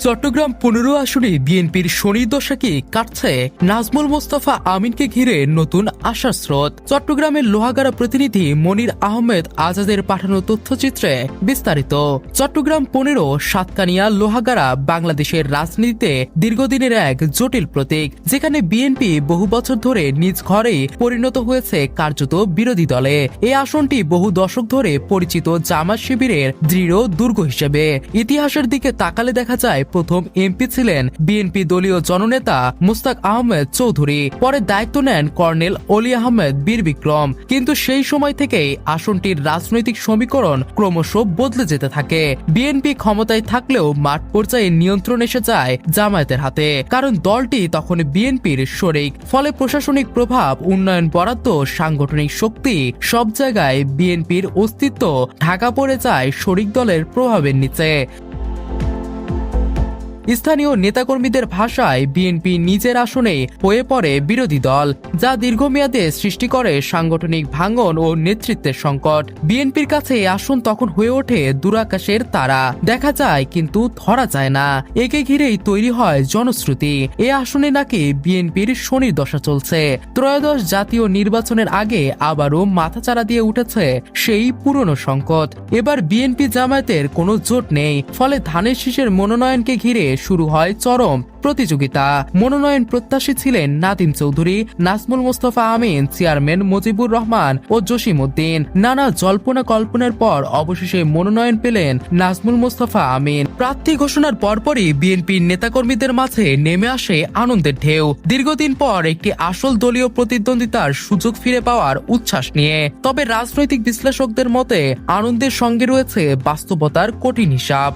চট্টগ্রাম ১৫ আসনে বিএনপির শনির দশা কি কাটছে? নাজমুল মোস্তফা আমিনকে ঘিরে নতুন আশার স্রোত। চট্টগ্রামের লোহাগাড়া প্রতিনিধি মনির আহমেদ আজাদের পাঠানো তথ্যচিত্রে বিস্তারিত। চট্টগ্রাম ১৫ সাতকানিয়া লোহাগাড়া বাংলাদেশের রাজনীতিতে দীর্ঘদিনের এক জটিল প্রতীক, যেখানে বিএনপি বহু বছর ধরে নিজ ঘরেই পরিণত হয়েছে কার্যত বিরোধী দলে। এই আসনটি বহু দশক ধরে পরিচিত জামাত শিবিরের দৃঢ় দুর্গ হিসেবে। ইতিহাসের দিকে তাকালে দেখা যায় প্রথম এমপি ছিলেন বিএনপি দলীয় জননেতা মুস্তাক আহমেদ চৌধুরী, পরে দায়িত্ব নেন কর্নেল অলি আহমেদ বীর বিক্রম। কিন্তু সেই সময় থেকেই আসনটির রাজনৈতিক সমীকরণ ক্রমশ বদলে যেতে থাকে। বিএনপি ক্ষমতায় থাকলেও মাঠ পর্যায়ে নিয়ন্ত্রণ এসে যায় জামায়াতের হাতে, কারণ দলটি তখন বিএনপির শরিক। ফলে প্রশাসনিক প্রভাব, উন্নয়ন বরাদ্দ, সাংগঠনিক শক্তি সব জায়গায় বিএনপির অস্তিত্ব ঢাকা পড়ে যায় শরিক দলের প্রভাবের নিচে। স্থানীয় নেতাকর্মীদের ভাষায় বিএনপি নিজের আসনে হয়ে পড়ে বিরোধী দল, যা দীর্ঘমেয়াদে সৃষ্টি করে সাংগঠনিক ভাঙন ও নেতৃত্বের সংকট। বিএনপির কাছে এই আসন তখন হয়ে ওঠে দূরাকাশের তারা, দেখা যায় কিন্তু ধরা যায় না। একে ঘিরেই তৈরি হয় জনশ্রুতি, এ আসনে নাকি বিএনপির শনির দশা চলছে। ত্রয়োদশ জাতীয় নির্বাচনের আগে আবারও মাথাচাড়া দিয়ে উঠেছে সেই পুরনো সংকট। এবার বিএনপি জামায়াতের কোনো জোট নেই, ফলে ধানের শীষের মনোনয়নকে ঘিরে শুরু হয় চরম প্রতিযোগিতা। মনোনয়ন প্রত্যাশী ছিলেন নাদিম চৌধুরী, নাজমুল মোস্তফা আমিন, চেয়ারম্যান মুজিবুর রহমান ও জসিম উদ্দিন। নানা জল্পনা কল্পনার পর অবশেষে মনোনয়ন পেলেন নাজমুল মোস্তফা আমিন। প্রার্থী ঘোষণার পরপরই বিএনপির নেতাকর্মীদের মাঝে নেমে আসে আনন্দের ঢেউ। দীর্ঘদিন পর একটি আসল দলীয় প্রতিদ্বন্দ্বিতার সুযোগ ফিরে পাওয়ার উচ্ছ্বাস নিয়ে। তবে রাজনৈতিক বিশ্লেষকদের মতে আনন্দের সঙ্গে রয়েছে বাস্তবতার কঠিন হিসাব।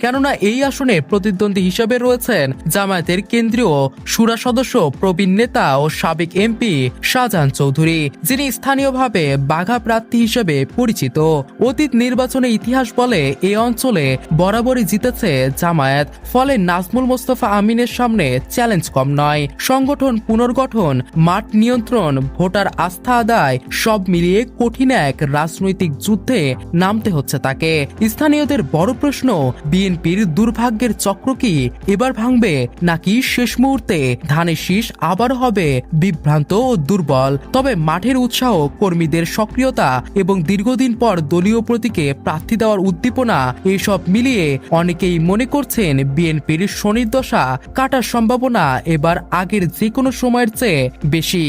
কেননা এই আসনে প্রতিদ্বন্দ্বী হিসেবে রয়েছেন জামায়াতের কেন্দ্রীয় শুরা সদস্য, প্রবীণ নেতা ও সাবেক এমপি শাহজাহান চৌধুরী, যিনি স্থানীয়ভাবে বাঘা প্রার্থী হিসেবে পরিচিত। অতীত নির্বাচনে ইতিহাস বলে এই অঞ্চলে বরাবরই জিতেছে জামায়াত। ফলে নাজমুল মোস্তফা আমিনের সামনে চ্যালেঞ্জ কম নয়। সংগঠন পুনর্গঠন, মাঠ নিয়ন্ত্রণ, ভোটার আস্থা আদায় সব মিলিয়ে কঠিন এক রাজনৈতিক যুদ্ধে নামতে হচ্ছে তাকে। স্থানীয়দের বড় প্রশ্ন, বিএনপির দুর্ভাগ্যের চক্র কি এবার ভাঙবে, নাকি শেষ মুহূর্তে ধানের শীষ আবার হবে বিভ্রান্ত ও দুর্বল? তবে মাঠের উৎসাহ, কর্মীদের সক্রিয়তা এবং দীর্ঘদিন পর দলীয় প্রতীকে প্রার্থী দেওয়ার উদ্দীপনা, এসব মিলিয়ে অনেকেই মনে করছেন বিএনপির শনির দশা কাটার সম্ভাবনা এবার আগের যে কোনো সময়ের চেয়ে বেশি।